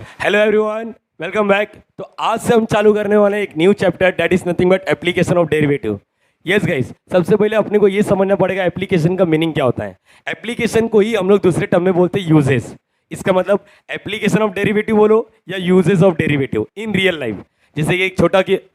Hello everyone, welcome back. तो आज से हम चालू करने वाले हैं एक new chapter that is nothing but application of derivative. Yes guys, सबसे पहले अपने को ये समझना पड़ेगा एप्लीकेशन का मीनिंग क्या होता है। एप्लीकेशन को ही हम लोग दूसरे टर्म में बोलते हैं यूजेस। इसका मतलब एप्लीकेशन ऑफ डेरिवेटिव बोलो या uses of derivative in real life. जैसे कि एक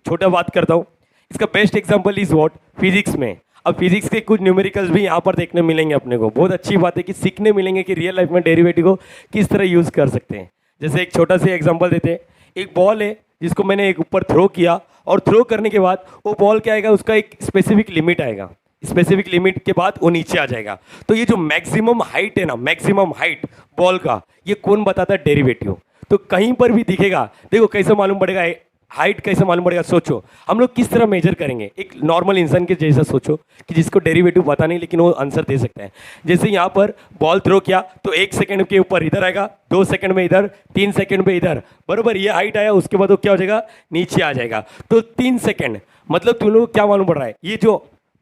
छोटा बात करता हूँ, इसका best example is what, physics में। अब फिजिक्स के कुछ न्यूमेरिकल्स भी यहाँ पर देखने मिलेंगे अपने को। बहुत अच्छी बात है कि सीखने मिलेंगे कि रियल लाइफ में डेरिवेटिव को किस तरह यूज़ कर सकते हैं। जैसे एक छोटा सा एग्जांपल देते हैं। एक बॉल है जिसको मैंने एक ऊपर थ्रो किया, और थ्रो करने के बाद वो बॉल क्या आएगा, उसका एक स्पेसिफिक लिमिट आएगा। स्पेसिफिक लिमिट के बाद वो नीचे आ जाएगा। तो ये जो मैक्सिमम हाइट है ना, मैक्सिमम हाइट बॉल का, ये कौन बताता है? डेरिवेटिव। तो कहीं पर भी दिखेगा, देखो कैसे मालूम पड़ेगा हाइट, कैसे मालूम पड़ेगा? सोचो हम लोग किस तरह मेजर करेंगे। एक नॉर्मल इंसान के जैसा सोचो कि जिसको डेरिवेटिव पता नहीं लेकिन वो आंसर दे सकता है। जैसे यहाँ पर बॉल थ्रो किया तो 1 सेकंड के ऊपर इधर आएगा, 2 सेकंड में इधर, 3 सेकंड में इधर, बरोबर। ये हाइट आया, उसके बाद वो क्या हो जाएगा, नीचे आ जाएगा। तो 3 सेकंड मतलब तुम लोग क्या मालूम पड़ रहा है, ये जो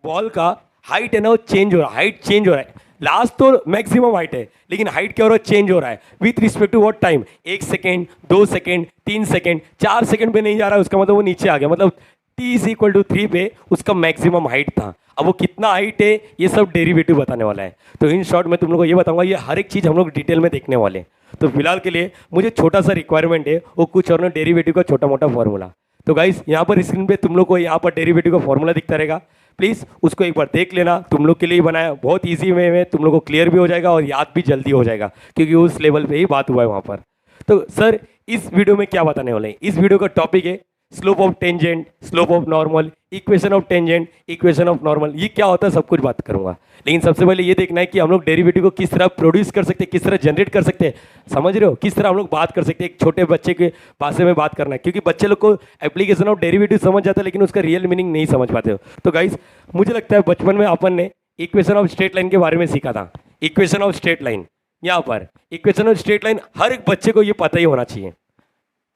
बॉल का हाइट है ना वो चेंज हो रहा है, हाइट चेंज हो रहा है। लास्ट तो मैक्सिमम हाइट है लेकिन हाइट क्या हो रहा है, चेंज हो रहा है with respect to what time. 1 second, 2 second, 3 second, 4 second पे नहीं जा रहा है, उसका मतलब वो नीचे आ गया। मतलब t इज इक्वल टू 3 पे उसका मैक्सिमम हाइट था। अब वो कितना हाइट है ये सब डेरिवेटिव बताने वाला है। तो इन शॉर्ट मैं तुम लोग को ये बताऊंगा, ये हर एक चीज़ हम लोग डिटेल में देखने वाले हैं। तो फिलहाल के लिए मुझे छोटा सा रिक्वायरमेंट है, वो कुछ और ना डेरिवेटिव का छोटा मोटा फॉर्मूला। तो गाइस यहाँ पर स्क्रीन पे तुम लोग को यहाँ पर डेरिवेटिव का फॉर्मूला दिखता रहेगा। प्लीज़ उसको एक बार देख लेना, तुम लोग के लिए ही बनाया, बहुत इजी वे में तुम लोग को क्लियर भी हो जाएगा और याद भी जल्दी हो जाएगा, क्योंकि उस लेवल पे ही बात हुआ है वहाँ पर। तो सर इस वीडियो में क्या बताने वाले हैं? इस वीडियो का टॉपिक है slope of tangent, slope of normal, equation of tangent, equation of normal. ये क्या होता है सब कुछ बात करूंगा, लेकिन सबसे पहले ये देखना है कि हम लोग डेरिवेटिव को किस तरह प्रोड्यूस कर सकते हैं, किस तरह जनरेट कर सकते हैं। समझ रहे हो? किस तरह हम लोग बात कर सकते हैं, एक छोटे बच्चे के भाषा में बात करना है, क्योंकि बच्चे लोग को एप्लीकेशन ऑफ डेरिवेटिव समझ जाता है लेकिन उसका रियल मीनिंग नहीं समझ पाते हो। तो गाइस मुझे लगता है बचपन में अपन ने इक्वेशन ऑफ स्ट्रेट लाइन के बारे में सीखा था। इक्वेशन ऑफ स्ट्रेट लाइन, यहाँ पर इक्वेशन ऑफ स्ट्रेट लाइन हर एक बच्चे को ये पता ही होना चाहिए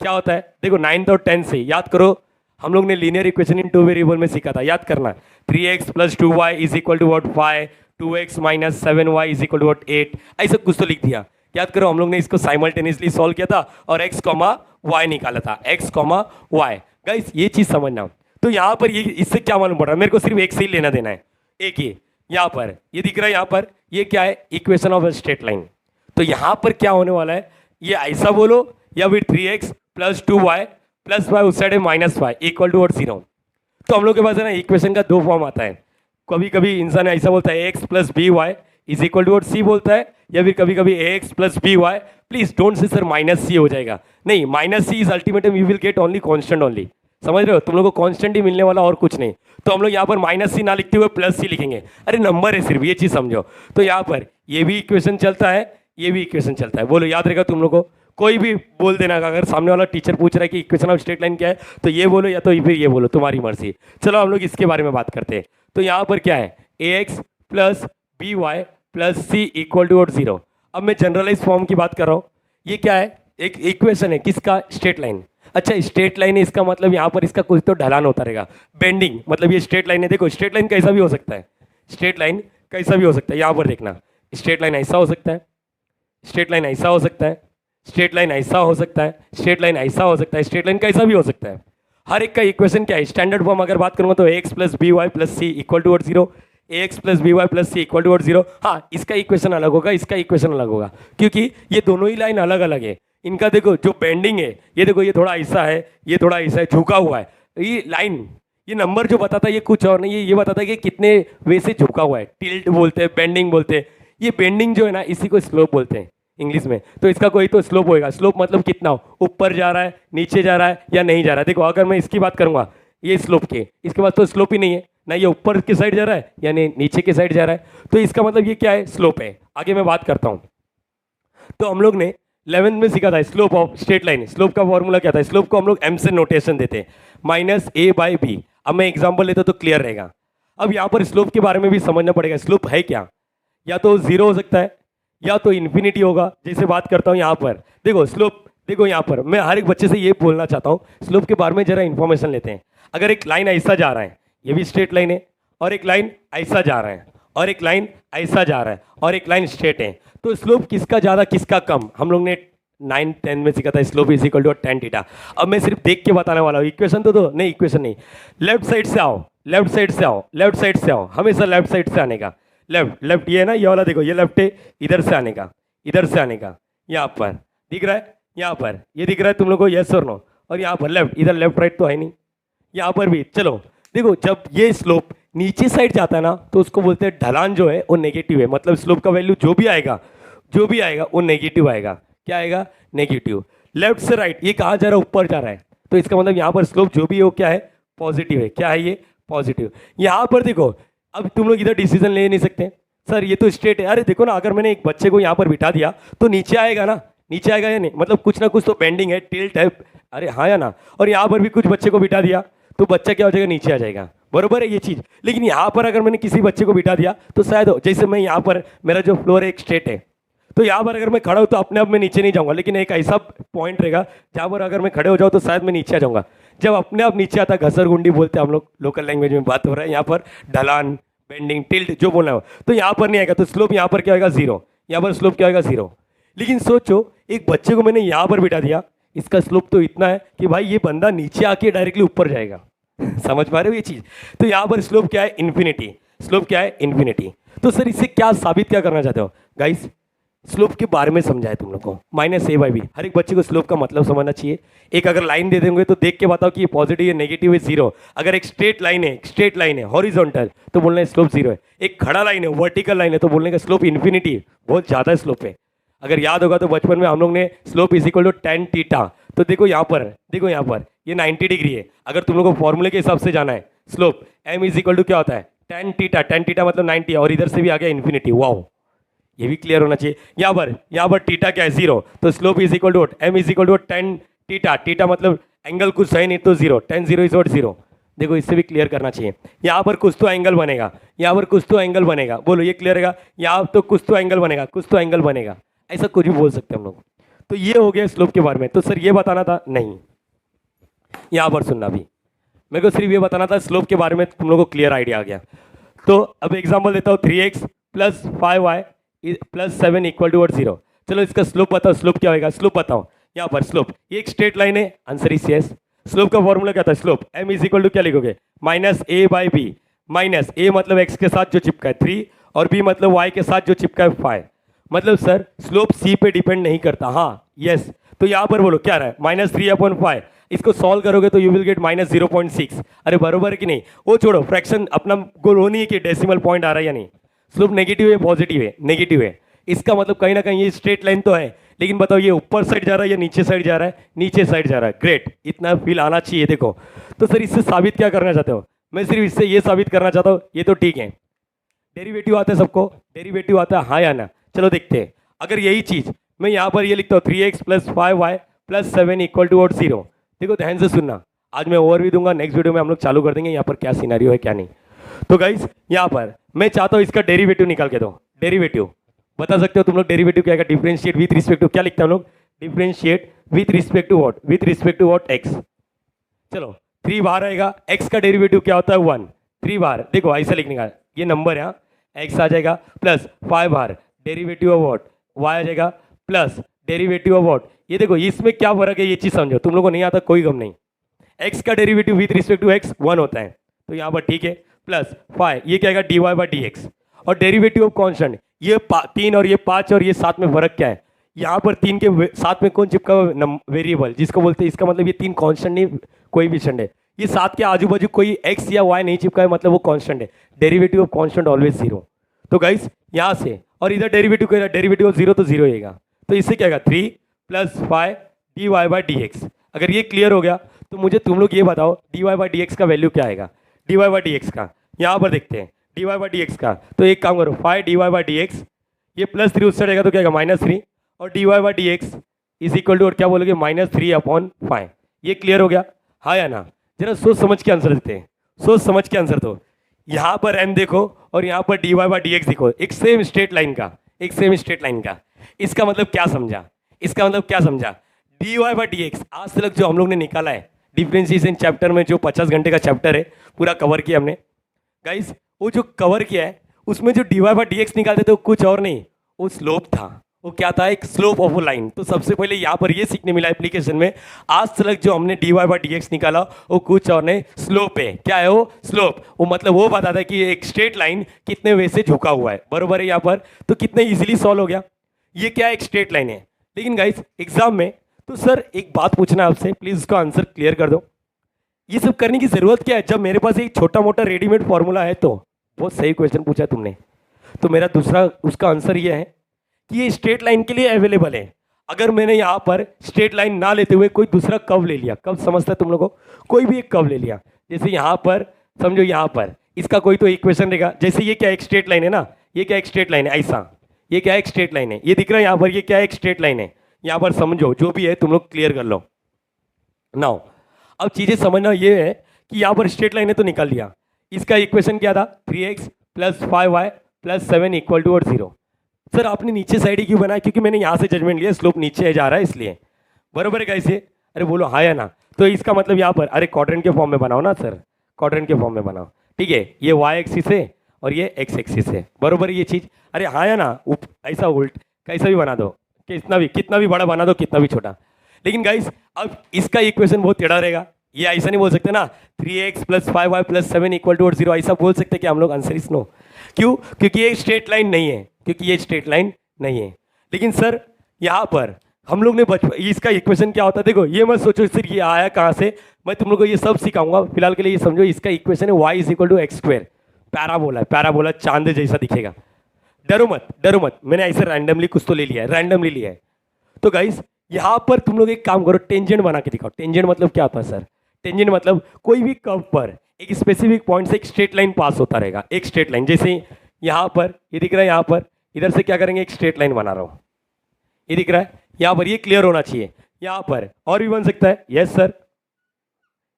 क्या होता है। देखो 9th और 10th से याद करो, हम लोग ने लीनियर इक्वेशन इन 2 वेरिएबल में सीखा था, याद करना। 3x + 2y is equal to what 5, 2x - 7y is equal to what 8, ऐसा कुछ तो लिख दिया। याद करो हम लोग ने इसको साइमल्टेनियसली सॉल्व किया था और x, y निकाला था, x, y। गाइस ये चीज समझना। तो यहाँ पर ये इससे क्या मालूम पड़ रहा है, मेरे को सिर्फ एक से ही लेना देना है, एक ही यहाँ पर ये दिख रहा है। यहाँ पर ये क्या है, इक्वेशन ऑफ स्ट्रेट लाइन। तो यहाँ पर क्या होने वाला है, ये ऐसा बोलो या फिर 3x + 2y + y उस साइड है -y इक्वल टू 0। तो हम लोग के पास है ना इक्वेशन का 2 फॉर्म आता है। कभी कभी इंसान ऐसा बोलता है ax + by is equal to c बोलता है, या फिर कभी कभी ax + by। Please don't say sir -c हो जाएगा, नहीं, -c is ultimatum you will get only constant only. समझ रहे हो? तुम लोग को कांस्टेंट ही मिलने वाला और कुछ नहीं। तो हम लोग यहाँ पर -c ना लिखते हुए +c लिखेंगे। अरे नंबर है सिर्फ, ये चीज़ समझो। तो यहाँ पर ये भी इक्वेशन चलता है, ये भी इक्वेशन चलता है। बोलो याद रहेगा तुम लोग को? कोई भी बोल देना, अगर सामने वाला टीचर पूछ रहा है कि इक्वेशन ऑफ स्ट्रेट लाइन क्या है, तो ये बोलो या तो फिर ये बोलो, तुम्हारी मर्जी। चलो हम लोग इसके बारे में बात करते हैं। तो यहाँ पर क्या है, ax + by + c equal to 0। अब मैं जनरलाइज फॉर्म की बात कर रहा हूँ। ये क्या है, एक इक्वेशन है किसका, स्ट्रेट लाइन। अच्छा स्ट्रेट लाइन है, इसका मतलब यहाँ पर इसका कुछ तो ढलान होता रहेगा, बेंडिंग। मतलब ये स्ट्रेट लाइन है। देखो स्ट्रेट लाइन कैसा भी हो सकता है, स्ट्रेट लाइन कैसा भी हो सकता है। यहाँ पर देखना, स्ट्रेट लाइन ऐसा हो सकता है, स्ट्रेट लाइन ऐसा हो सकता है, स्ट्रेट लाइन ऐसा हो सकता है, स्ट्रेट लाइन ऐसा हो सकता है, स्ट्रेट लाइन कैसा भी हो सकता है। हर एक का इक्वेशन क्या है, स्टैंडर्ड फॉर्म अगर बात करूंगा तो ax + by + c equal to 0, ax + by + c equal to 0। हाँ, इसका इक्वेशन अलग होगा, इसका इक्वेशन अलग होगा, क्योंकि ये दोनों ही लाइन अलग अलग है। इनका देखो जो बेंडिंग है, ये देखो ये थोड़ा ऐसा है, ये थोड़ा ऐसा है, झुका हुआ है। ये लाइन, ये नंबर जो बताता है ये कुछ और नहीं है, ये बताता है कि कितने वे से झुका हुआ है। टिल्ट बोलते हैं, बेंडिंग बोलते हैं। ये बेंडिंग जो है ना, इसी को स्लोप बोलते हैं इंग्लिश में। तो इसका कोई तो स्लोप होएगा। स्लोप मतलब कितना हो, ऊपर जा रहा है, नीचे जा रहा है या नहीं जा रहा है। देखो अगर मैं इसकी बात करूंगा ये स्लोप के, इसके पास तो स्लोप ही नहीं है ना, ये ऊपर की साइड जा रहा है या नहीं नीचे की साइड जा रहा है। तो इसका मतलब ये क्या है, स्लोप है। आगे मैं बात करता हूँ। तो हम लोग ने 11th में सीखा था slope of straight line. Slope का फॉर्मूला क्या था, स्लोप को हम लोग m से नोटेशन देते हैं, -a/b। अब मैं एग्जाम्पल लेता तो क्लियर रहेगा। अब यहाँ पर स्लोप के बारे में भी समझना पड़ेगा, स्लोप है क्या। या तो 0 हो सकता है या तो इन्फिनिटी होगा। जैसे बात करता हूँ यहाँ पर, देखो स्लोप, देखो यहाँ पर मैं हर एक बच्चे से ये बोलना चाहता हूँ, स्लोप के बारे में जरा इन्फॉर्मेशन लेते हैं। अगर एक लाइन ऐसा जा रहा है, ये भी स्ट्रेट लाइन है, और एक लाइन ऐसा जा रहा है, और एक लाइन ऐसा जा रहा है, और एक लाइन स्ट्रेट है, तो स्लोप किसका ज़्यादा किसका कम हम लोग ने 9-10 में सीखा था, slope is equal to tan theta. अब मैं सिर्फ देख के बताने वाला हूँ, इक्वेशन तो दो, नहीं इक्वेशन नहीं, लेफ्ट साइड से आओ, लेफ्ट साइड से आओ, लेफ्ट साइड से आओ, हमेशा लेफ्ट साइड से आने का। लेफ्ट लेफ्ट ये है ना, ये वाला देखो, ये लेफ्ट है, इधर से आने का, इधर से आने का, यहाँ पर दिख रहा है, यहाँ पर ये दिख रहा है तुम लोग को, यस और नो। और यहाँ पर लेफ्ट, इधर लेफ्ट राइट तो है नहीं, यहाँ पर भी। चलो देखो, जब ये स्लोप नीचे साइड जाता है ना, तो उसको बोलते हैं ढलान जो है वो नेगेटिव है, मतलब स्लोप का वैल्यू जो भी आएगा, जो भी आएगा वो नेगेटिव आएगा। क्या आएगा? नेगेटिव। लेफ्ट से राइट, ये कहाँ जा रहा है? ऊपर जा रहा है, तो इसका मतलब यहाँ पर स्लोप जो भी है वो क्या है? पॉजिटिव है। क्या है ये? पॉजिटिव। यहाँ पर देखो, अब तुम लोग इधर डिसीजन ले नहीं सकते, सर ये तो स्ट्रेट है। अरे देखो ना, अगर मैंने एक बच्चे को यहाँ पर बिठा दिया तो नीचे आएगा ना, नीचे आएगा या नहीं? मतलब कुछ ना कुछ तो बेंडिंग है, टिल्ट है, अरे हाँ या ना? और यहाँ पर भी कुछ बच्चे को बिठा दिया तो बच्चा क्या हो जाएगा? नीचे आ जाएगा, बरोबर है ये चीज़। लेकिन यहाँ पर अगर मैंने किसी बच्चे को बिठा दिया तो शायद जैसे मैं यहाँ पर, मेरा जो फ्लोर है एक स्ट्रेट है, तो यहाँ पर अगर मैं खड़ा हूँ तो अपने आप में नीचे नहीं जाऊँगा, लेकिन एक ऐसा पॉइंट रहेगा जहाँ पर अगर मैं खड़े हो जाऊँ तो शायद मैं नीचे आ जाऊँगा। जब अपने आप नीचे आता, घसरगुंडी बोलते हैं हम लोग, लोकल लैंग्वेज में बात हो रहा है, यहाँ पर ढलान, बेंडिंग, टिल्ट जो बोलना हो, तो यहाँ पर नहीं आएगा, तो स्लोप यहाँ पर क्या होगा? जीरो। यहाँ पर स्लोप क्या होगा? जीरो। लेकिन सोचो, एक बच्चे को मैंने यहाँ पर बिठा दिया, इसका स्लोप तो इतना है कि भाई ये बंदा नीचे आके डायरेक्टली ऊपर जाएगा। समझ पा रहे हो ये चीज़? तो यहाँ पर स्लोप क्या है? इन्फिनिटी। स्लोप क्या है? इन्फिनिटी। तो सर इससे क्या साबित क्या करना चाहते हो गाइस? स्लोप के बारे में समझाए तुम लोग को, -a/b। हर एक बच्चे को स्लोप का मतलब समझना चाहिए। एक अगर लाइन दे देंगे तो देख के बताओ कि ये पॉजिटिव है, नेगेटिव है, जीरो। अगर एक स्ट्रेट लाइन है, स्ट्रेट लाइन है हॉरिजॉन्टल, तो बोलना है स्लोप जीरो है। एक खड़ा लाइन है, वर्टिकल लाइन है, तो बोलने का स्लोप इन्फिनिटी है, बहुत ज़्यादा स्लोप है। अगर याद होगा तो बचपन में हम लोग ने slope is equal to tan theta, तो देखो यहाँ पर, देखो यहाँ पर ये 90 डिग्री है। अगर तुम लोग को फॉर्मूले के हिसाब से जाना है, slope m is equal to क्या होता है? tan theta. tan थीटा मतलब 90 है, और इधर से भी आ गया इन्फिनिटी। वाओ, ये भी क्लियर होना चाहिए। यहाँ पर थीटा क्या है? जीरो। तो slope is equal to m is equal to tan theta. Theta मतलब एंगल कुछ सही नहीं तो zero, tan zero is zero. देखो इससे भी क्लियर करना चाहिए। यहाँ पर कुछ तो एंगल बनेगा, यहाँ पर कुछ तो एंगल बनेगा, बोलो ये क्लियर है? यहाँ तो कुछ तो एंगल बनेगा, कुछ तो एंगल बनेगा, ऐसा कुछ भी बोल सकते हैं हम लोग। तो ये हो गया स्लोप के बारे में। तो सर ये बताना था? नहीं, यहाँ पर सुनना भी, मेरे को सिर्फ ये बताना था स्लोप के बारे में, तुम लोगों को क्लियर आइडिया आ गया। तो अब एग्जांपल देता हूँ, 3x plus 5y plus 7 equal to 0। चलो इसका स्लोप बताओ, स्लोप क्या होगा? स्लोप बताओ। यहाँ पर स्लोप, ये एक स्ट्रेट लाइन है, आंसर इज यस। स्लोप का फॉर्मूला क्या था? Slope m is equal to क्या लिखोगे? -a/b। माइनस a मतलब x के साथ जो चिपका है 3, और b मतलब y के साथ जो चिपका है 5। मतलब सर स्लोप c पे डिपेंड नहीं करता। हाँ, यस। तो यहाँ पर बोलो क्या रहा है? -3/5। इसको सॉल्व करोगे तो यू विल गेट -0.6। अरे बरोबर है कि नहीं? वो छोड़ो, फ्रैक्शन अपना गोल हो नहीं है कि डेसिमल पॉइंट आ रहा है या नहीं। स्लोप नेगेटिव है, पॉजिटिव है? नेगेटिव है। इसका मतलब कहीं ना कहीं ये स्ट्रेट लाइन तो है, लेकिन बताओ ये ऊपर साइड जा रहा है या नीचे साइड जा रहा है? नीचे साइड जा रहा है। ग्रेट, इतना फील आना चाहिए। देखो, तो सर इससे साबित क्या करना चाहते हो? मैं सिर्फ इससे ये साबित करना चाहता हूँ, ये तो ठीक है, डेरिवेटिव आता है सबको, डेरिवेटिव आता है, हाँ या ना? चलो देखते हैं। अगर यही चीज़ मैं यहाँ पर ये लिखता हूँ 3x plus 5y plus 7 equal to 0। देखो ध्यान से सुनना, आज मैं ओवर भी दूंगा, नेक्स्ट वीडियो में हम लोग चालू कर देंगे यहाँ पर क्या सिनेरियो है क्या नहीं। तो गाइस यहाँ पर मैं चाहता हूँ इसका डेरिवेटिव निकाल के दो। डेरिवेटिव बता सकते हो तुम लोग? डेरिवेटिव क्या है? डिफरेंशिएट विथ रिस्पेक्ट टू, क्या लिखते हैं हम लोग? Differentiate with respect to what? With respect to what? X. चलो 3 बाहर आएगा, एक्स का डेरिवेटिव क्या होता है? 1। 3 बाहर, देखो ऐसा लिखने का, ये नंबर है, एक्स आ जाएगा, प्लस 5 बाहर डेरिवेटिव ऑफ व्हाट? वाई आ जाएगा, प्लस डेरिवेटिव ऑफ व्हाट? ये देखो इसमें क्या फर्क है, ये चीज़ समझो। तुम लोगों को नहीं आता कोई गम नहीं, एक्स का derivative with respect to x 1 होता है, तो यहाँ पर ठीक है, प्लस 5, ये क्या आएगा? dy/dx। और डेरिवेटिव ऑफ कॉन्स्टेंट, ये 3 और ये 5 और ये 7 में फर्क क्या है? यहाँ पर 3 के साथ में कौन चिपका हुआ? वेरिएबल, जिसको बोलते हैं। इसका मतलब ये 3 कांस्टेंट नहीं, कोई भी स्टैंड है। ये 7 के आजू बाजू कोई x या y नहीं चिपका है, मतलब वो कांस्टेंट है। Derivative of constant always 0। तो गाइस यहाँ से, और इधर डेरिवेटिव क्या है? डेरिवेटिव ऑफ 0 तो 0 रहेगा। तो इससे क्या आएगा? 3 प्लस 5 dy/dx। अगर ये क्लियर हो गया तो मुझे तुम लोग ये बताओ dy/dx का वैल्यू क्या आएगा? dy/dx का यहाँ पर देखते हैं, dy/dx का। तो एक काम करो, 5 dy/dx, ये प्लस 3 उससे रहेगा तो क्या आएगा? -3, और dy/dx इज इक्वल टू, और क्या बोलोगे? -3/5। ये क्लियर हो गया, हाँ या ना? जरा सोच समझ के आंसर देते हैं, सोच समझ के आंसर दो। यहाँ पर m देखो और यहाँ पर dy/dx देखो, एक सेम स्ट्रेट लाइन का, एक सेम स्ट्रेट लाइन का। इसका मतलब क्या समझा? इसका मतलब क्या समझा? dy/dx आज तक जो हम लोग ने निकाला है डिफरेंशिएशन चैप्टर में, जो 50 घंटे का चैप्टर है, पूरा कवर किया हमने गाइस। वो जो कवर किया है उसमें जो dy/dx निकालते थे वो कुछ और नहीं, वो स्लोप था, वो क्या था, एक स्लोप ऑफ लाइन। तो सबसे पहले यहाँ पर ये सीखने मिला एप्लीकेशन में, आज तक जो हमने dy बाई डी एक्स निकाला वो कुछ और नहीं, स्लोप है। क्या है वो? स्लोप। वो मतलब वो बताता है कि एक स्ट्रेट लाइन कितने वे से झुका हुआ है, बरोबर है यहाँ पर। तो कितने इजीली सॉल्व हो गया। ये क्या है? एक स्ट्रेट लाइन है। लेकिन गाइस एग्जाम में तो सर एक बात पूछना है आपसे, प्लीज इसका आंसर क्लियर कर दो। ये सब करने की जरूरत क्या है जब मेरे पास एक छोटा मोटा रेडीमेड फॉर्मूला है? तो बहुत सही क्वेश्चन पूछा तुमने। तो मेरा दूसरा उसका आंसर ये है कि ये स्ट्रेट लाइन के लिए अवेलेबल है। अगर मैंने यहाँ पर स्ट्रेट लाइन ना लेते हुए कोई दूसरा कर्व ले लिया, कर्व समझता है तुम लोगों को, कोई भी एक कर्व ले लिया, जैसे यहाँ पर समझो, यहाँ पर इसका कोई तो इक्वेशन रहेगा। जैसे ये क्या एक स्ट्रेट लाइन है ना, ये क्या एक स्ट्रेट लाइन है, ऐसा ये क्या एक स्ट्रेट लाइन है, ये दिख रहा है यहाँ पर, ये क्या एक स्ट्रेट लाइन है। यहाँ पर समझो, जो भी है तुम लोग क्लियर कर लो। नाउ अब चीजें समझना ये है कि यहाँ पर स्ट्रेट लाइन है तो निकाल लिया। इसका इक्वेशन क्या था? 3x plus 5y plus 7 equal to और 0। सर आपने नीचे साइड ही क्यों बनाया? क्योंकि मैंने यहाँ से जजमेंट लिया स्लोप नीचे जा रहा है इसलिए, बरोबर है कैसे? अरे बोलो हाँ या ना। तो इसका मतलब यहाँ पर, अरे क्वाड्रेंट के फॉर्म में बनाओ ना सर, क्वाड्रेंट के फॉर्म में बनाओ, ठीक है। ये y एक्सिस है और ये x एक्सिस है, बरोबर है ये चीज़। अरे हाँ या ना, ऐसा उल्ट कैसा भी बना दो, कितना भी बड़ा बना दो, कितना भी छोटा। लेकिन गाइस अब इसका इक्वेशन बहुत टेढ़ा रहेगा। ये ऐसा नहीं बोल सकते ना 3x plus 5y plus 7 equal to और 0, ऐसा बोल सकते कि हम लोग? Answer is no. क्यों? क्योंकि ये स्ट्रेट लाइन नहीं है, क्योंकि ये स्ट्रेट लाइन नहीं है। लेकिन सर यहाँ पर हम लोग ने इसका इक्वेशन क्या होता है, देखो ये मत सोचो सर ये आया कहाँ से, मैं तुम लोग को ये सब सिखाऊंगा। फिलहाल के लिए ये समझो, इसका इक्वेशन है y is equal to x square. Parabola है, पैराबोला चांद जैसा दिखेगा। डरो मत, डरो मत, मैंने ऐसे रैंडमली कुछ तो ले लिया है, रैंडमली लिया है। तो गाइस यहाँ पर तुम लोग एक काम करो, टेंजेंट बना के दिखाओ। टेंजेंट मतलब क्या होता है सर? टेंजेंट मतलब कोई भी कर्व पर एक स्पेसिफिक पॉइंट से एक स्ट्रेट लाइन पास होता रहेगा, एक स्ट्रेट लाइन। जैसे यहाँ पर ये दिख रहा है, यहाँ पर इधर से क्या करेंगे, एक स्ट्रेट लाइन बना रहा हूँ, ये दिख रहा है यहाँ पर, ये क्लियर होना चाहिए। यहाँ पर और भी बन सकता है, यस सर,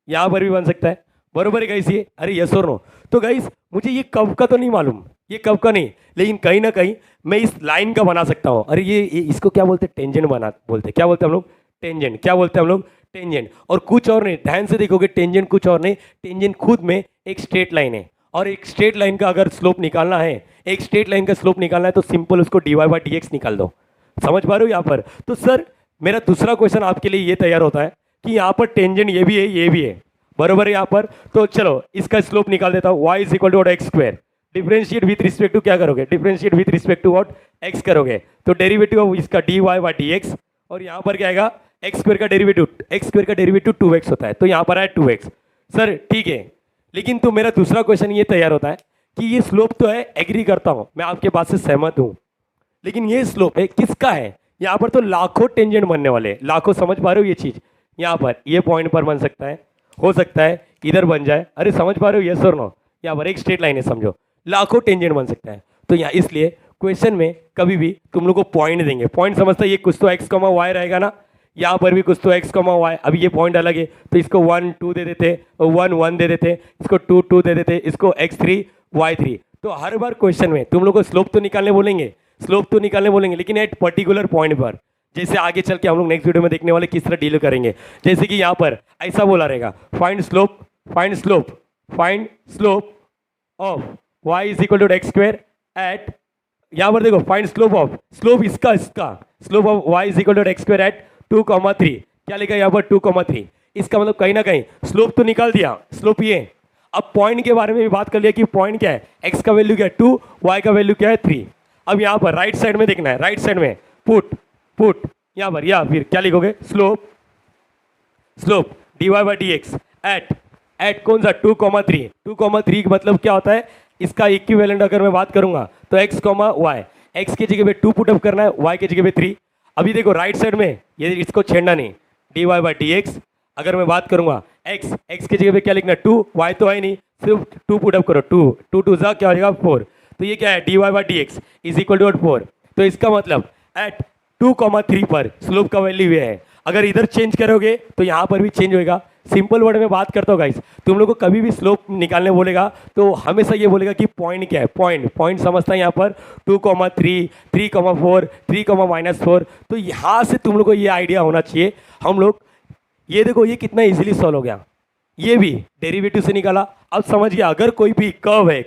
यहाँ पर भी बन सकता है, बरोबर है गाइस ये? अरे यस और नो। तो गाइस मुझे ये कर्व का तो नहीं मालूम, ये कर्व का नहीं, लेकिन कहीं ना कहीं मैं इस लाइन का बना सकता हूँ। अरे ये इसको क्या बोलते हैं? टेंजेंट बना बोलते हैं। क्या बोलते हैं हम लोग? टेंजेंट। क्या बोलते हैं हम लोग? टेंजेंट। और कुछ और नहीं, ध्यान से देखोगे, टेंजेंट कुछ और नहीं, टेंजेंट खुद में एक स्ट्रेट लाइन है। और एक स्ट्रेट लाइन का अगर स्लोप निकालना है, एक स्ट्रेट लाइन का स्लोप निकालना है, तो सिंपल उसको dy बाई डी एक्स निकाल दो। समझ पा रहे हो यहाँ पर? तो सर मेरा दूसरा क्वेश्चन आपके लिए ये तैयार होता है कि यहाँ पर टेंजेंट ये भी है, ये भी है, बरोबर है यहाँ पर। तो चलो इसका स्लोप निकाल देता हूँ, y is equal to x square. Differentiate with respect to क्या करोगे? Differentiate with respect to what? x करोगे। तो डेरिवेटिव ऑफ इसका dy बाई डी एक्स, और यहाँ पर क्या आएगा? एक्स स्क्वायर का डेरिवेटिव 2x होता है, तो यहाँ पर आया 2x। सर ठीक है, लेकिन तो मेरा दूसरा क्वेश्चन ये तैयार होता है कि ये स्लोप तो है, एग्री करता हूँ, मैं आपके बात से सहमत हूँ, लेकिन ये स्लोप है किसका है? यहाँ पर तो लाखों टेंजेंट बनने वाले, लाखों। समझ पा रहे हो ये चीज़? यहाँ पर ये पॉइंट पर बन सकता है, हो सकता है इधर बन जाए। अरे समझ पा रहे हो? यस और नो? यहाँ पर एक स्ट्रेट लाइन है, समझो लाखों टेंजेंट बन सकता है। तो यहाँ इसलिए क्वेश्चन में कभी भी तुम लोग को पॉइंट देंगे, पॉइंट समझता है, ये कुछ तो x, y रहेगा ना, यहाँ पर भी कुछ तो x, y। अभी ये पॉइंट अलग है, तो इसको 1 2 दे देते, 1 1 दे देते, इसको 2 2 दे देते, इसको x3 y3। तो हर बार क्वेश्चन में तुम लोग को स्लोप तो निकालने बोलेंगे, स्लोप तो निकालने बोलेंगे, लेकिन एट पर्टिकुलर पॉइंट पर। जैसे आगे चल के हम लोग नेक्स्ट वीडियो में देखने वाले किस तरह डील करेंगे। जैसे कि यहाँ पर ऐसा बोला रहेगा, find slope, find slope, find slope of y is equal to x square at, यहाँ पर देखो फाइंड स्लोप ऑफ, स्लोप इसका slope of y is equal to x square at 2,3। क्या लिखा है यहाँ पर? 2,3। इसका मतलब कहीं ना कहीं स्लोप तो निकाल दिया, स्लोप ये। अब पॉइंट के बारे में भी बात कर लिया कि पॉइंट क्या है, x का वैल्यू क्या है 2, y का वैल्यू क्या है 3। अब यहाँ पर राइट साइड में देखना है, राइट साइड में पुट यहाँ पर, या फिर क्या लिखोगे? Slope dy by d x at कौन सा? 2,3। 2,3 मतलब क्या होता है? इसका इक्विवेलेंट अगर मैं बात करूंगा तो x, y, x की जगह पे 2 पुटअप करना है, y की जगह पे 3। अभी देखो राइट साइड में ये इसको छेड़ना नहीं, dy बाई डी एक्स। अगर मैं बात करूंगा x की जगह पे क्या लिखना है? 2, y तो है नहीं, सिर्फ 2 पुटअप करो, 2 2 जा क्या हो जाएगा 4। तो ये क्या है? dy by d x is equal to 4। तो इसका मतलब एट 2,3 पर स्लोप का वैल्यू ये है। अगर इधर चेंज करोगे तो यहाँ पर भी चेंज होएगा। सिंपल वर्ड में बात करता हूँ गाइस, तुम लोग को कभी भी स्लोप निकालने बोलेगा तो हमेशा ये बोलेगा कि पॉइंट क्या है, पॉइंट समझता है यहाँ पर 2,3, 3,4, 3,-4। तो यहाँ से तुम लोग को ये आइडिया होना चाहिए। हम लोग ये देखो ये कितना इजीली सॉल्व हो गया, ये भी डेरिवेटिव से निकाला। अब समझ गया, अगर कोई भी कर्व है,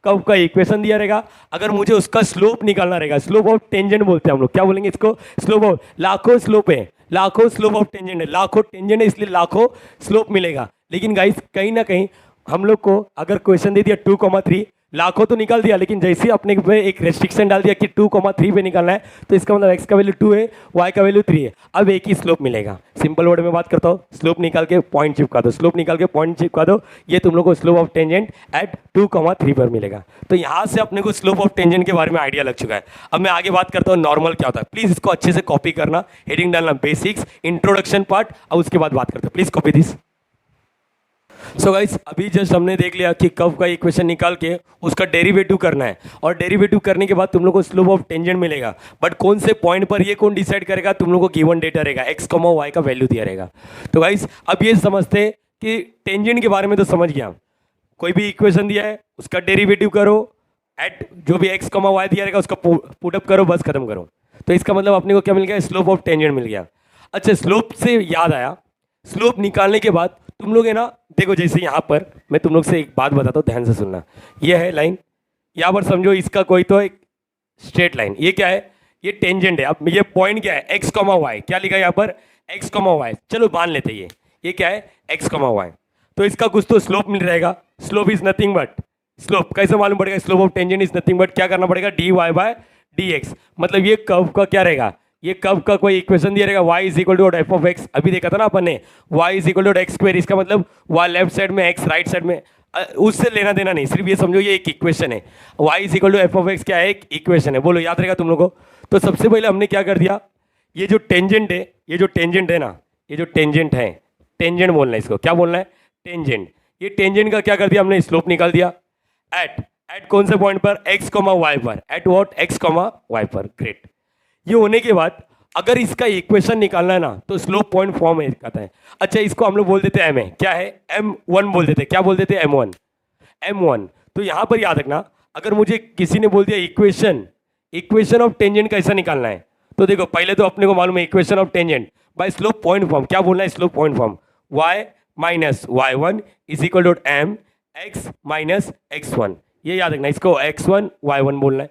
कर्व का इक्वेशन दिया रहेगा, अगर मुझे उसका स्लोप निकालना रहेगा, स्लोप ऑफ टेंजेंट बोलते हैं हम लोग, क्या बोलेंगे इसको, स्लोप ऑफ, लाखों स्लोप है, लाखों स्लोप ऑफ टेंजेंट है, लाखों टेंजेंट है इसलिए लाखों स्लोप मिलेगा। लेकिन गाइस कहीं ना कहीं हम लोग को अगर क्वेश्चन दे दिया 2,3, लाखों तो निकाल दिया, लेकिन जैसे ही अपने पे एक रेस्ट्रिक्शन डाल दिया कि 2,3 पे निकालना है, तो इसका मतलब x का वैल्यू 2 है, y का वैल्यू 3 है, अब एक ही स्लोप मिलेगा। सिंपल वर्ड में बात करता हूँ, स्लोप निकाल के पॉइंट चिपका दो, स्लोप निकाल के पॉइंट चिपका दो, ये तुम लोग को स्लोप ऑफ टेंजेंट एट 2,3 पर मिलेगा। तो यहाँ से अपने को स्लोप ऑफ टेंजेंट के बारे में आइडिया लग चुका है। अब मैं आगे बात करता हूँ नॉर्मल क्या होता है। प्लीज इसको अच्छे से कॉपी करना, हेडिंग डालना बेसिक्स, इंट्रोडक्शन पार्ट, और उसके बाद बात करते हैं। Please copy this. So guys अभी जस्ट हमने देख लिया कि कर्व का इक्वेशन निकाल के उसका डेरिवेटिव करना है, और डेरिवेटिव करने के बाद तुम लोग को स्लोप ऑफ टेंजेंट मिलेगा। बट कौन से पॉइंट पर ये कौन डिसाइड करेगा, तुम लोग को गिवन डेटा रहेगा, x, y का वैल्यू दिया रहेगा। तो गाइस अब ये समझते कि टेंजेंट के बारे में तो समझ गया, कोई भी इक्वेशन दिया है उसका डेरिवेटिव करो, एट जो भी x, y दिया रहेगा उसका पुटअप करो, बस खत्म करो। तो इसका मतलब अपने को क्या मिल गया, स्लोप ऑफ टेंजेंट मिल गया। अच्छा, स्लोप से याद आया, स्लोप निकालने के बाद तुम लोग है ना, देखो जैसे यहाँ पर मैं तुम लोग से एक बात बताता हूँ, ध्यान से सुनना। ये है लाइन, यहाँ पर समझो इसका कोई तो एक स्ट्रेट लाइन, ये क्या है, ये टेंजेंट है। अब ये पॉइंट क्या है, x, y, क्या लिखा है यहाँ पर, x, y, चलो मान लेते हैं ये क्या है, x, y। तो इसका कुछ तो स्लोप मिल रहेगा, slope is nothing but, slope कैसे मालूम पड़ेगा, slope of tangent is nothing but क्या करना पड़ेगा, dy/dx। मतलब ये कर्व का क्या रहेगा, ये कर्व का कोई इक्वेशन दिया रहेगा, y is equal to f of x, अभी देखा था ना अपन ने, y is equal to x square, इसका मतलब y लेफ्ट साइड में, x राइट साइड में, उससे लेना देना नहीं, सिर्फ ये समझो ये एक इक्वेशन है, y is equal to f of x क्या है, एक इक्वेशन है। बोलो याद रहेगा तुम लोगों को। तो सबसे पहले हमने क्या कर दिया, ये जो टेंजेंट है, ये जो टेंजेंट है ना, ये जो टेंजेंट है, टेंजेंट बोलना है इसको, क्या बोलना है, टेंजेंट। ये टेंजेंट का क्या कर दिया हमने, स्लोप निकाल दिया एट कौन से पॉइंट पर, x, y पर, एट व्हाट, x, y पर। ग्रेट। ये होने के बाद अगर इसका इक्वेशन निकालना है ना, तो स्लोप पॉइंट फॉर्म में कहता है। अच्छा, इसको हम लोग बोल देते हैं m है, क्या है, m1 बोल देते हैं, क्या बोल देते हैं, m1। तो यहां पर याद रखना, अगर मुझे किसी ने बोल दिया इक्वेशन ऑफ टेंजेंट कैसा निकालना है, तो देखो पहले तो अपने को मालूम है equation of tangent by slope point form, क्या बोलना है, slope point form, y minus y1 is equal to m x minus x1। ये याद रखना, इसको x1 y1 बोलना है।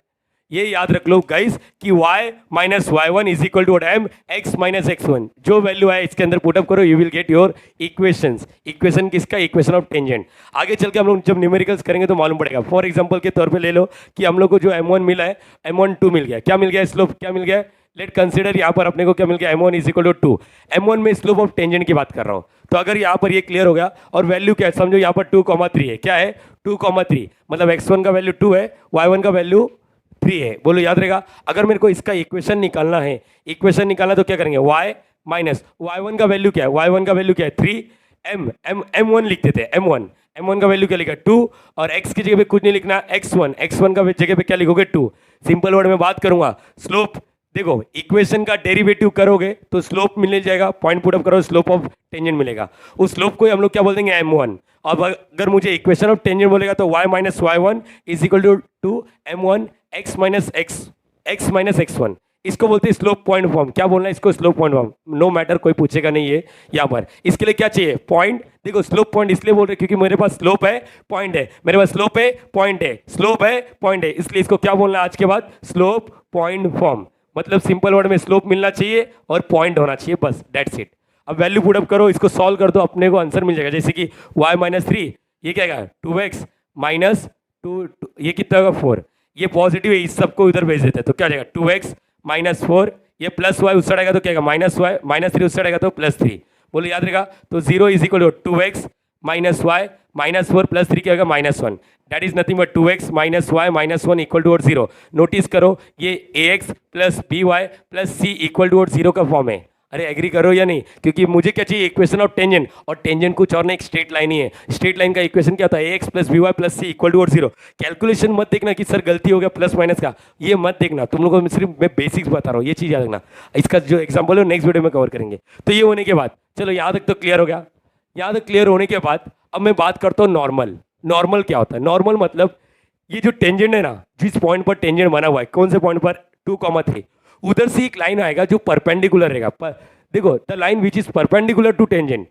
ये याद रख लो गाइस कि y minus y1 is equal to m x minus x1, जो वैल्यू है इसके अंदर पुटअप करो, you will get your equations. Equation किसका, इक्वेशन ऑफ टेंजेंट। आगे चल के हम लोग जब न्यूमेरिकल्स करेंगे तो मालूम पड़ेगा। फॉर एग्जांपल के तौर पे ले लो कि हम लोग को जो m1 मिला है, m1 2 मिल गया, क्या मिल गया, स्लोप क्या मिल गया, लेट कंसिडर यहाँ पर अपने को क्या मिल गया, m1 is equal to 2। m1 में स्लोप ऑफ टेंजेंट की बात कर रहा हूँ। तो अगर यहाँ पर ये क्लियर हो गया, और वैल्यू क्या है समझो, यहाँ पर 2,3 है, क्या है 2,3, मतलब x1 का वैल्यू 2 है, y1 का वैल्यू 3 है। बोलो याद रहेगा। अगर मेरे को इसका इक्वेशन निकालना है, इक्वेशन निकालना तो क्या करेंगे, y माइनस y1 का वैल्यू क्या है, y1 का वैल्यू क्या है 3, m1 लिख देते हैं, m1 का वैल्यू क्या लिखा 2, और x की जगह पे कुछ नहीं लिखना, x1 का जगह पे क्या लिखोगे 2। सिंपल वर्ड में बात करूंगा, स्लोप देखो इक्वेशन का डेरिवेटिव करोगे तो स्लोप मिल जाएगा, पॉइंट पुट अप करो, स्लोप ऑफ टेंजेंट मिलेगा। उस स्लोप को हम लोग क्या बोल देंगे, m1। अब अगर मुझे इक्वेशन ऑफ टेंजेंट बोलेगा तो y minus y1 is equal to m1 x minus x1, इसको बोलते हैं स्लोप पॉइंट फॉर्म। क्या बोलना है इसको, slope point form. No matter, कोई पूछेगा नहीं है यहाँ पर। इसके लिए क्या चाहिए, पॉइंट। देखो स्लोप पॉइंट इसलिए बोल रहे क्योंकि मेरे पास स्लोप है, पॉइंट है, मेरे पास स्लोप है, पॉइंट है, स्लोप है, पॉइंट है, इसलिए इसको क्या बोलना है आज के बाद, स्लोप पॉइंट फॉर्म। मतलब सिंपल वर्ड में स्लोप मिलना चाहिए और पॉइंट होना चाहिए, बस दैट्स इट। अब वैल्यू पुट अप करो, इसको सॉल्व कर दो, अपने को आंसर मिल जाएगा। जैसे कि y माइनस 3, ये क्या है 2x माइनस 2, ये कितना होगा 4, ये पॉजिटिव है, इस सबको इधर भेज देते हैं तो क्या जाएगा 2x माइनस 4, ये प्लस y उस साइड आएगा तो क्या आएगा माइनस y, माइनस 3 उस साइड आएगा तो प्लस 3। बोलो याद रहेगा। तो 0 is equal to 2x minus y minus 4 plus 3 क्या होगा minus 1, that is nothing but 2x minus y minus 1 equal to 0। Notice करो ये ax plus by plus c equal to 0 का फॉर्म है। अरे एग्री करो या नहीं, क्योंकि मुझे क्या चाहिए, इक्वेशन ऑफ टेंजेंट, और टेंजेंट कुछ और नहीं, एक स्ट्रेट लाइन ही है। स्ट्रेट लाइन का इक्वेशन क्या होता है, ax plus by plus c equal to 0। Calculation मत देखना कि सर गलती हो गया प्लस माइनस का, ये मत देखना, तुम लोगों को सिर्फ मैं बेसिक्स बता रहा हूँ, ये चीज़ याद रखना। इसका जो एग्जाम्पल है नेक्स्ट वीडियो में कवर करेंगे। तो ये होने के बाद चलो यहाँ तक तो क्लियर हो गया। यहाँ तक क्लियर होने के बाद अब मैं बात करता हूँ नॉर्मल। नॉर्मल क्या होता है, नॉर्मल मतलब ये जो टेंजेंट है ना, जिस पॉइंट पर टेंजेंट बना हुआ है, कौन से पॉइंट पर 2,3, उधर से एक लाइन आएगा जो परपेंडिकुलर रहेगा। देखो the line which is perpendicular to tangent,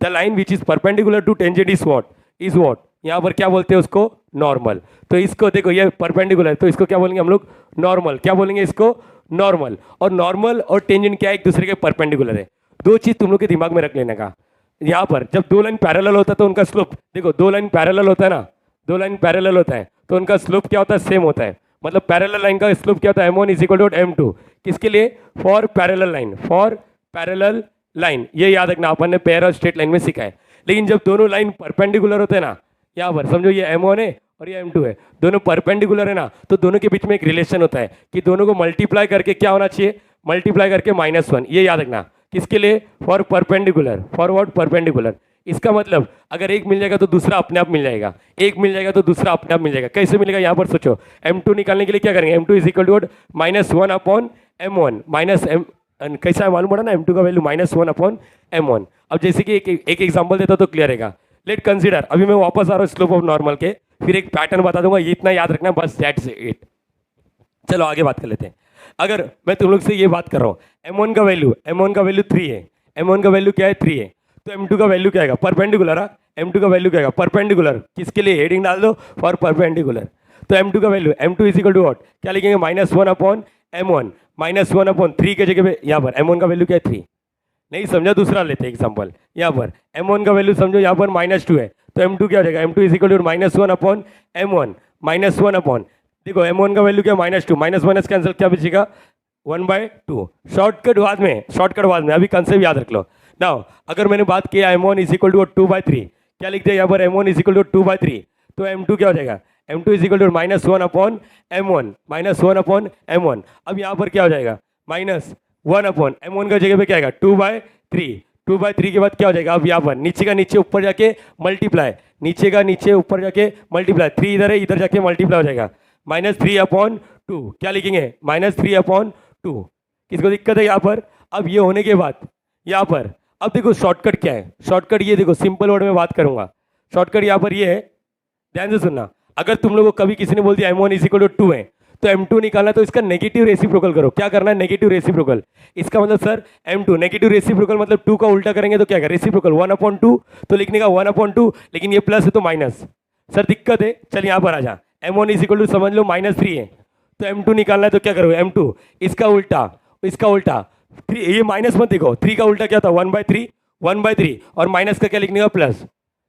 the line which is perpendicular to tangent is what, यहाँ पर क्या बोलते हैं उसको, नॉर्मल। तो इसको देखो ये परपेंडिकुलर है, तो इसको क्या बोलेंगे हम लोग? नॉर्मल। क्या बोलेंगे इसको? नॉर्मल। और नॉर्मल और टेंजेंट क्या है? एक दूसरे के परपेंडिकुलर है। दो चीज तुम लोग के दिमाग में रख लेने का। यहाँ पर जब दो लाइन पैरेलल होता है तो उनका स्लोप देखो, दो लाइन पैरेलल होता है ना, दो लाइन पैरेलल होता है तो उनका स्लोप क्या होता है? सेम होता है। मतलब पैरेलल लाइन का स्लोप क्या होता है? m1 is equal to m2। किसके लिए? For parallel line, for parallel line. ये याद रखना, अपन ने पेयर और स्ट्रेट लाइन में सीखा है। लेकिन जब दोनों लाइन परपेंडिकुलर होते हैं ना, यहाँ पर समझो ये m1 है और ये m2 है, दोनों परपेंडिकुलर है ना, तो दोनों के बीच में एक रिलेशन होता है कि दोनों को मल्टीप्लाई करके क्या होना चाहिए? मल्टीप्लाई करके -1। ये याद रखना। किसके लिए? For perpendicular, for what? Perpendicular. इसका मतलब अगर एक मिल जाएगा तो दूसरा अपने आप मिल जाएगा, एक मिल जाएगा तो दूसरा अपने आप मिल जाएगा। कैसे मिलेगा? यहाँ पर सोचो, m2 निकालने के लिए क्या करेंगे? m2 is equal to -1 upon m1 minus m, कैसा है मालूम पड़ा ना? m2 का वैल्यू -1 अपॉन m1। अब जैसे कि एक एग्जाम्पल देता तो क्लियर रहेगा। लेट कंसिडर, अभी मैं वापस आ रहा हूँ स्लोप ऑफ नॉर्मल के, फिर एक पैटर्न बता दूंगा, ये इतना याद रखना बस, दैट्स इट। चलो आगे बात कर लेते हैं। अगर मैं तुम लोग से ये बात कर रहा हूँ, m1 का वैल्यू 3 है, m1 का वैल्यू क्या है? 3 है, तो m2 का वैल्यू क्या आएगा? परपेंडिकुलर। m2 का वैल्यू क्या आएगा? परपेंडिकुलर। किसके लिए? हेडिंग डाल दो, फॉर परपेंडिकुलर। तो m2 का वैल्यू, m2 is equal to what? क्या लिखेंगे? -1 अपॉन m1, -1 अपॉन 3 की जगह पे यहाँ पर m1 का वैल्यू क्या है? 3। नहीं समझा? दूसरा लेते हैं एग्जाम्पल। यहाँ पर m1 का वैल्यू समझो यहाँ पर -2 है, तो m2 क्या हो जाएगा? m2 is equal to -1 upon m1, -1 upon, देखो m1 का वैल्यू क्या? -2, माइनस कैंसिल, क्या बचेगा? 1/2। शॉर्टकट बाद में, अभी कंसेप्ट याद रख लो। नाउ अगर मैंने बात किया m1 इज इक्वल टू 2/3, क्या लिखते हैं यहाँ पर? m1 इज इक्वल टू 2/3, तो m2 क्या हो जाएगा? m2 is equal to -1 upon m1, -1 upon m1। अब यहाँ पर क्या हो जाएगा? -1 अपॉन m1 का जगह पे क्या आएगा? 2/3, 2/3 के बाद क्या हो जाएगा? अब यहाँ पर नीचे का नीचे ऊपर जाके मल्टीप्लाई, नीचे का नीचे ऊपर जाके मल्टीप्लाई, 3 इधर है, इधर जाके मल्टीप्लाई हो जाएगा, -3 अपॉन 2। क्या लिखेंगे? -3 अपॉन 2। किसको दिक्कत है यहाँ पर? अब ये होने के बाद यहाँ पर अब देखो शॉर्टकट क्या है? शॉर्टकट ये देखो, सिंपल वर्ड में बात करूंगा। शॉर्टकट यहाँ पर ये है, ध्यान से सुनना। अगर तुम लोगों को कभी किसी ने बोल दिया m1 इज इक्वल टू 2 है, तो m2 निकालना, तो इसका नेगेटिव रेसिप्रोकल करो। क्या करना है? Negative reciprocal. इसका मतलब सर m2 नेगेटिव रेसिप्रोकल मतलब 2 का उल्टा करेंगे तो क्या करें? रेसिप्रोकल 1/2, तो लिखने का 1/2, लेकिन ये प्लस है तो माइनस। सर दिक्कत है, चल यहाँ पर आ जा। m1 इज इक्वल टू समझ लो -3 है, तो m2 निकालना है तो क्या करोगे? m2 इसका उल्टा, इसका उल्टा 3, ये माइनस मत देखो, 3 का उल्टा क्या था? 1/3 और माइनस का क्या लिखने का? प्लस।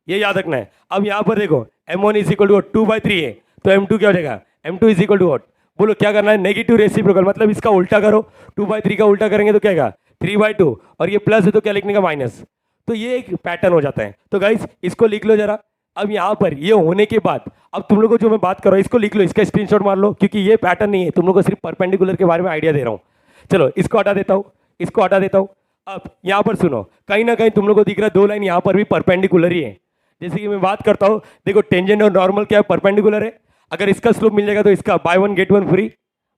ये याद रखना है। अब यहाँ पर देखो m1 इज इक्वल टू 2/3 है, तो m2 क्या हो जाएगा? m2 is equal to what? बोलो क्या करना है? नेगेटिव रेसिप्रोकल, मतलब इसका उल्टा करो। 2/3 का उल्टा करेंगे तो क्या आएगा? 3/2, और ये प्लस है तो क्या लिखने का? माइनस। तो ये एक पैटर्न हो जाता है। तो गाइस इसको लिख लो जरा। अब यहाँ पर ये होने के बाद अब तुम लोग को जो मैं बात कर रहा हूँ इसको लिख लो, इसका स्क्रीनशॉट मार लो, क्योंकि ये पैटर्न नहीं है, तुम लोग को सिर्फ परपेंडिकुलर के बारे में आइडिया दे रहा हूँ। चलो इसको हटा देता हूँ, इसको हटा देता हूँ। अब यहाँ पर सुनो, कहीं ना कहीं तुम लोग को दिख रहा है 2 लाइन यहाँ पर भी परपेंडिकुलर ही है। जैसे कि मैं बात करता हूँ, देखो टेंजेंट और नॉर्मल क्या है? परपेंडिकुलर है। अगर इसका स्लोप मिल जाएगा तो इसका बाय 1 गेट 1 फ्री,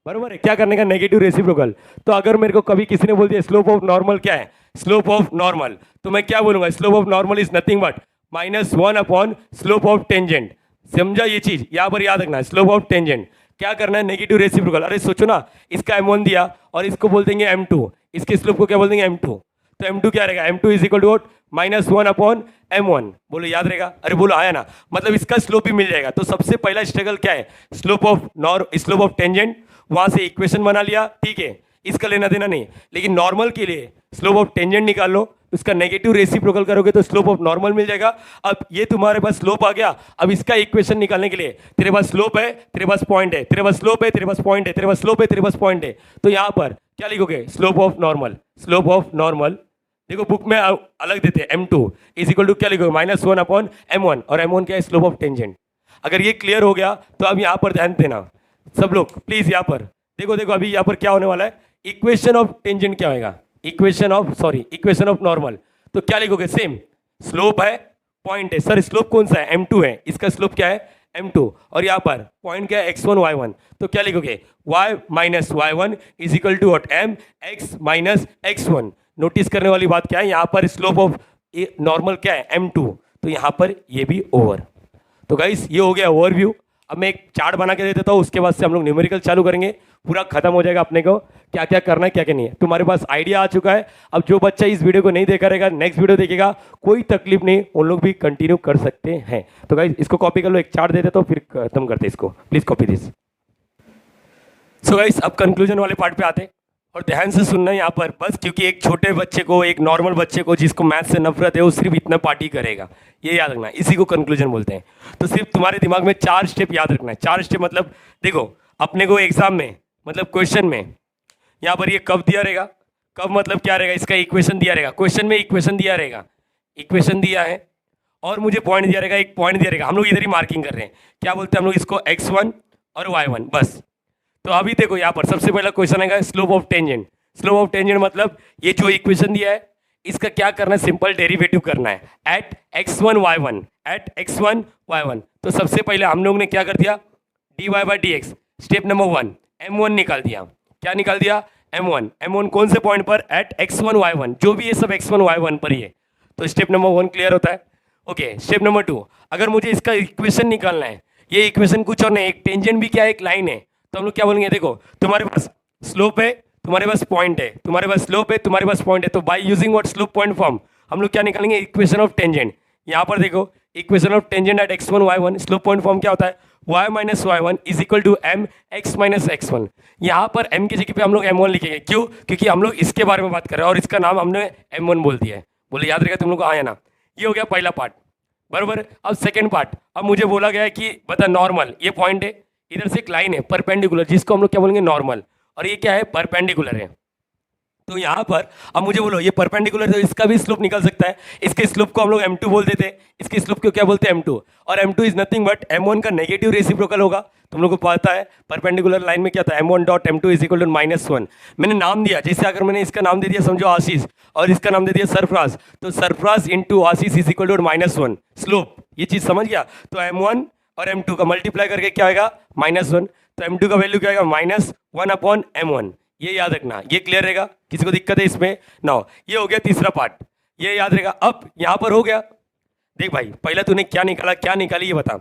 बरोबर है। क्या करने का? Negative reciprocal. तो अगर मेरे को कभी किसी ने बोल दिया स्लोप ऑफ नॉर्मल क्या है? स्लोप ऑफ नॉर्मल, तो मैं क्या बोलूंगा? Slope of normal is nothing but -1 upon slope of tangent. समझा ये चीज? यहाँ पर याद रखना, स्लोप ऑफ टेंजेंट। क्या करना है? Negative reciprocal. अरे सोचो ना, इसका m1 दिया और इसको बोल देंगे m2, इसके स्लोप को क्या बोल देंगे? m2, तो m2 क्या रहेगा? m2 is equal to -1 upon m1। बोलो याद रहेगा? अरे बोलो आया ना, मतलब इसका स्लोप भी मिल जाएगा। तो सबसे पहला स्ट्रगल क्या है? Slope of tangent. वहां से इक्वेशन बना लिया, ठीक है, इसका लेना देना नहीं। लेकिन नॉर्मल के लिए स्लोप ऑफ टेंजेंट निकाल लो, उसका नेगेटिव रेसिप्रोकल करोगे तो स्लोप ऑफ नॉर्मल मिल जाएगा। अब ये तुम्हारे पास स्लोप आ गया। अब इसका इक्वेशन निकालने के लिए तेरे पास स्लोप है, तेरे पास पॉइंट है, तेरे पास स्लोप है, तेरे पास पॉइंट है, तेरे पास स्लोप है, तेरे पास पॉइंट है, तो यहाँ पर क्या लिखोगे? Slope of normal. Slope of normal देखो बुक में अलग देते हैं, m2 इज इक्वल टू क्या लिखोगे? -1 अपॉन m1, और m1 क्या है? Slope of tangent. अगर ये क्लियर हो गया तो अब यहाँ पर ध्यान देना सब लोग प्लीज। यहाँ पर देखो देखो, अभी यहाँ पर क्या होने वाला है? इक्वेशन ऑफ टेंजेंट क्या होगा? Equation of normal. तो क्या लिखोगे? सेम स्लोप है, पॉइंट है। सर स्लोप कौन सा है? m2 है, इसका स्लोप क्या है? m2, और यहाँ पर पॉइंट क्या है? x1 y1, तो क्या लिखोगे? y minus y1 is equal to what? m x minus x1। Notice करने वाली बात क्या है? यहाँ पर स्लोप ऑफ नॉर्मल क्या है? m2, तो यहाँ पर ये भी ओवर। तो गाइस ये हो गया ओवरव्यू। अब मैं एक चार्ट बना के दे देता हूँ, उसके बाद से हम लोग न्यूमेरिकल चालू करेंगे, पूरा खत्म हो जाएगा अपने को क्या क्या करना है क्या क्या नहीं है। तुम्हारे पास आइडिया आ चुका है। अब जो बच्चा इस वीडियो को नहीं देखा रहेगा, नेक्स्ट वीडियो देखेगा, कोई तकलीफ नहीं, उन लोग भी कंटिन्यू कर सकते हैं। तो गाइस इसको कॉपी कर लो, एक चार्ट दे देता हूँ, फिर खत्म करते इसको। Please copy this. So guys अब कंक्लूजन वाले पार्ट पे आते हैं, और ध्यान से सुनना यहाँ पर बस, क्योंकि एक छोटे बच्चे को, एक नॉर्मल बच्चे को जिसको मैथ से नफरत है, वो सिर्फ इतना पार्टी करेगा, ये याद रखना, इसी को कंक्लूजन बोलते हैं। तो सिर्फ तुम्हारे दिमाग में 4 स्टेप याद रखना है। 4 स्टेप मतलब देखो, अपने को एग्जाम में मतलब क्वेश्चन में यहाँ पर ये कब दिया रहेगा, कब मतलब क्या रहेगा, इसका इक्वेशन दिया रहेगा, क्वेश्चन में इक्वेशन दिया रहेगा, इक्वेशन दिया है और मुझे पॉइंट दिया रहेगा, एक पॉइंट दिया रहेगा, हम लोग इधर ही मार्किंग कर रहे हैं, क्या बोलते हैं हम लोग इसको, x1 और y1 बस। तो अभी देखो यहाँ पर सबसे पहला क्वेश्चन आएगा slope of tangent. Slope of tangent मतलब ये जो इक्वेशन दिया है इसका क्या करना है, सिंपल डेरिवेटिव करना है eight x1 y1, eight x1 y1। तो सबसे पहले हम लोग ने क्या कर दिया, dy/dx, स्टेप नंबर 1 m1 निकाल दिया। क्या निकाल दिया, m1 कौन से पॉइंट पर, एट x1 y1, जो भी ये सब x1 y1 पर ही है। तो स्टेप नंबर 1 क्लियर होता है। ओके, स्टेप नंबर 2, अगर मुझे इसका इक्वेशन निकालना है, ये इक्वेशन कुछ और नहीं, एक टेंजेंट भी क्या है, एक लाइन है, तो हम लोग क्या बोलेंगे, देखो तुम्हारे पास स्लोप है, तुम्हारे पास पॉइंट है, तुम्हारे पास स्लोप है, तुम्हारे पास पॉइंट है, तो by using what, slope point form, हम लोग क्या निकालेंगे, इक्वेशन ऑफ टेंजेंट। यहाँ पर देखो equation of tangent at x1 y1, slope point form क्या होता है, y minus y1 is equal to m x minus x1। यहाँ पर m की जगह पे हम लोग m1 लिखेंगे, क्यों, क्योंकि हम लोग इसके बारे में बात कर रहे हैं और इसका नाम हमने m1 बोल दिया है। बोले याद रहेगा तुम लोग को, हाँ या ना। ये हो गया पहला पार्ट, बराबर। अब सेकेंड पार्ट, अब मुझे बोला गया है कि बता नॉर्मल, ये पॉइंट है, इधर से एक लाइन है परपेंडिकुलर, जिसको हम लोग क्या बोलेंगे, नॉर्मल, और ये क्या है, परपेंडिकुलर है। तो यहाँ पर अब मुझे बोलो ये परपेंडिकुलर है, तो इसका भी स्लोप निकल सकता है। इसके स्लोप को हम लोग m2 बोल देते हैं, इसके स्लोप को क्या बोलते हैं, m2, और m2 is nothing but m1 का नेगेटिव रेसिप्रोकल होगा। तुम लोग को पता है परपेंडिकुलर लाइन में क्या था, m1 dot m2 is equal to -1। मैंने नाम दिया, जैसे अगर मैंने इसका नाम दे दिया समझो आशीष, और इसका नाम दे दिया सरफराज, तो Sarfaraz into Ashish is equal to -1 slope. ये चीज़ समझ गया। तो m1 और m2 का मल्टीप्लाई करके क्या आएगा, -1, तो m2 का वैल्यू क्या आएगा, -1/m1। ये याद रखना, ये क्लियर रहेगा, किसी को दिक्कत है इसमें ना हो। ये हो गया तीसरा पार्ट, ये याद रहेगा। अब यहाँ पर हो गया, देख भाई पहले तूने क्या निकाला, क्या निकाली ये बता,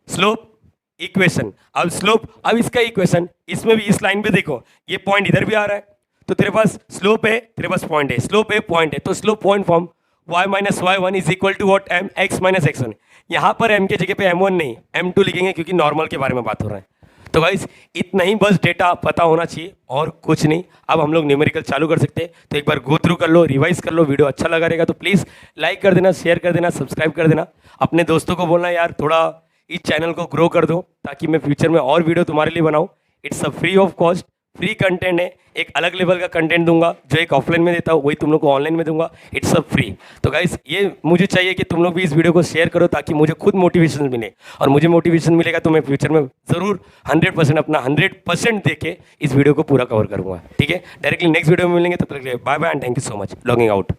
स्लोप इक्वेशन, अब स्लोप, अब इसका इक्वेशन, इसमें भी इस लाइन पे देखो ये पॉइंट इधर भी आ रहा है, तो तेरे पास स्लोप है, तेरे पास पॉइंट है, स्लोप है पॉइंट है, तो slope point form y minus y1 is equal to what, m x minus x1। यहाँ पर m के जगह पे m1 नहीं m2 लिखेंगे, क्योंकि नॉर्मल के बारे में बात हो रहा है। तो गाइस इतना ही बस डेटा पता होना चाहिए और कुछ नहीं। अब हम लोग न्यूमेरिकल चालू कर सकते हैं। तो एक बार गो थ्रू कर लो, रिवाइज कर लो, वीडियो अच्छा लगा रहेगा तो प्लीज़ लाइक कर देना, शेयर कर देना, सब्सक्राइब कर देना। अपने दोस्तों को बोलना यार थोड़ा इस चैनल को ग्रो कर दो, ताकि मैं फ्यूचर में और वीडियो तुम्हारे लिए बनाऊँ। It's a free of cost, free content है, एक अलग लेवल का कंटेंट दूंगा, जो एक ऑफलाइन में देता हूँ वही तुम लोग को ऑनलाइन में दूंगा। इट्स सब फ्री। तो गाइस ये मुझे चाहिए कि तुम लोग भी इस वीडियो को शेयर करो, ताकि मुझे खुद मोटिवेशन मिले, और मुझे मोटिवेशन मिलेगा तो मैं फ्यूचर में ज़रूर 100% अपना 100% दे के इस वीडियो को पूरा कवर करूँगा। ठीक है, डायरेक्टली नेक्स्ट वीडियो में मिलेंगे, तब तक bye bye and thank you so much. Logging out.